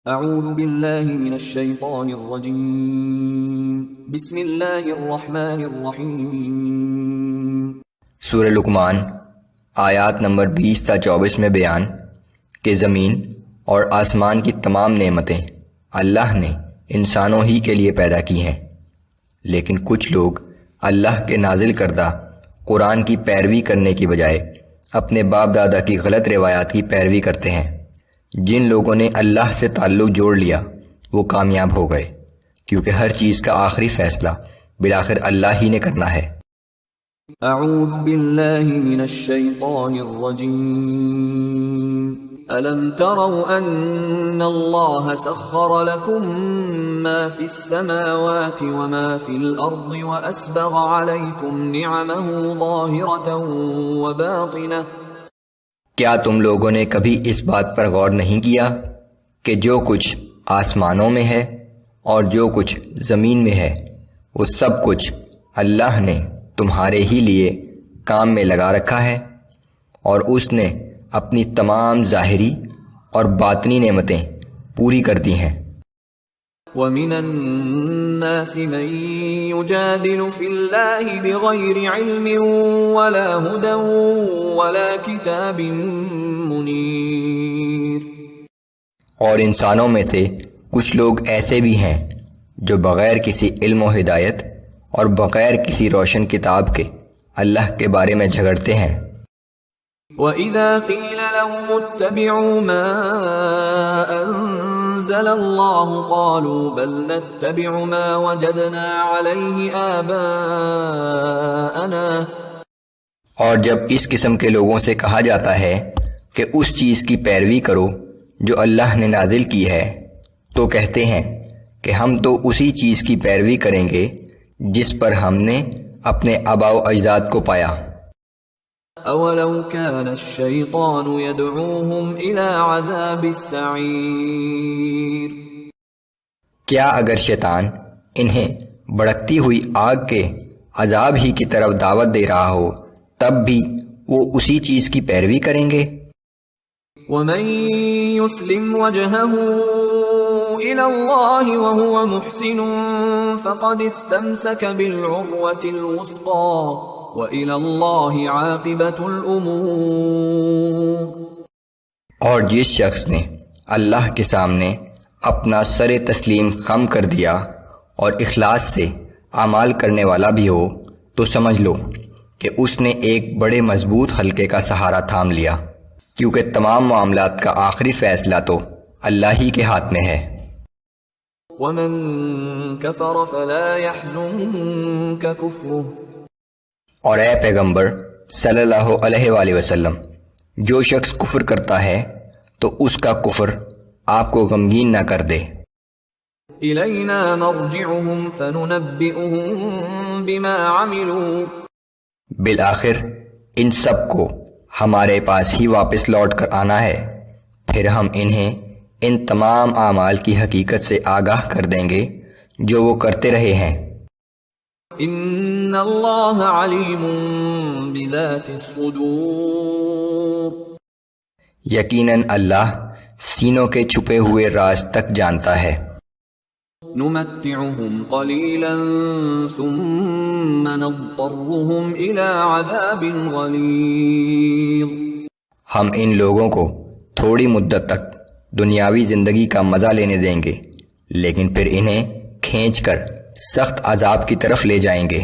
اعوذ باللہ من الشیطان الرجیم بسم اللہ الرحمن الرحیم۔ سورہ لقمان آیات نمبر 20 تا 24 میں بیان کہ زمین اور آسمان کی تمام نعمتیں اللہ نے انسانوں ہی کے لیے پیدا کی ہیں، لیکن کچھ لوگ اللہ کے نازل کردہ قرآن کی پیروی کرنے کی بجائے اپنے باپ دادا کی غلط روایات کی پیروی کرتے ہیں۔ جن لوگوں نے اللہ سے تعلق جوڑ لیا وہ کامیاب ہو گئے، کیونکہ ہر چیز کا آخری فیصلہ بالآخر اللہ ہی نے کرنا ہے۔ اعوذ باللہ من الشیطان الرجیم۔ الم تروا ان اللہ سخر لکم ما فی السماوات وما فی الارض واسبغ علیکم نعمہ ظاہرۃ وباطنہ۔ کیا تم لوگوں نے کبھی اس بات پر غور نہیں کیا کہ جو کچھ آسمانوں میں ہے اور جو کچھ زمین میں ہے وہ سب کچھ اللہ نے تمہارے ہی لیے کام میں لگا رکھا ہے، اور اس نے اپنی تمام ظاہری اور باطنی نعمتیں پوری کر دی ہیں۔ وَمِنَ النَّاسِ مَن يُجَادِلُ فِي اللَّهِ بِغَيْرِ عِلْمٍ وَلَا هُدًى وَلَا كِتَابٍ مُنِيرٍ۔ اور انسانوں میں سے کچھ لوگ ایسے بھی ہیں جو بغیر کسی علم و ہدایت اور بغیر کسی روشن کتاب کے اللہ کے بارے میں جھگڑتے ہیں۔ وَإِذَا قِيلَ لَهُمُ اتَّبِعُوا مَا أَنزَلَ اللَّهُ قَالُوا بَلْ نَتَّبِعُ مَا وَجَدْنَا عَلَيْهِ آبَاءَنَا۔ اور جب اس قسم کے لوگوں سے کہا جاتا ہے کہ اس چیز کی پیروی کرو جو اللہ نے نازل کی ہے، تو کہتے ہیں کہ ہم تو اسی چیز کی پیروی کریں گے جس پر ہم نے اپنے آباء و اجداد کو پایا۔ اولو كان الشیطان يدعوهم الى عذاب السعیر۔ کیا اگر شیطان انہیں بھڑکتی ہوئی آگ کے عذاب ہی کی طرف دعوت دے رہا ہو تب بھی وہ اسی چیز کی پیروی کریں گے؟ ومن يسلم وجهه الى الله وهو محسن فقد استمسك بالعروة الوثقى وإلى الله عاقبة الأمور۔ اور جس شخص نے اللہ کے سامنے اپنا سر تسلیم خم کر دیا اور اخلاص سے اعمال کرنے والا بھی ہو تو سمجھ لو کہ اس نے ایک بڑے مضبوط حلقے کا سہارا تھام لیا، کیونکہ تمام معاملات کا آخری فیصلہ تو اللہ ہی کے ہاتھ میں ہے۔ ومن كفر فلا يحزنك كفره۔ اور اے پیغمبر صلی اللہ علیہ وآلہ وسلم، جو شخص کفر کرتا ہے تو اس کا کفر آپ کو غمگین نہ کر دے۔ الینا مرجعهم فننبئهم بما عملوا۔ بالآخر ان سب کو ہمارے پاس ہی واپس لوٹ کر آنا ہے، پھر ہم انہیں ان تمام اعمال کی حقیقت سے آگاہ کر دیں گے جو وہ کرتے رہے ہیں۔ ان اللہ علیم بذات الصدور۔ یقیناً اللہ سینوں کے چھپے ہوئے راز تک جانتا ہے۔ نمتعهم قلیلا ثم نضطرهم الى عذاب غلیظ۔ ہم ان لوگوں کو تھوڑی مدت تک دنیاوی زندگی کا مزہ لینے دیں گے، لیکن پھر انہیں کھینچ کر سخت عذاب کی طرف لے جائیں گے۔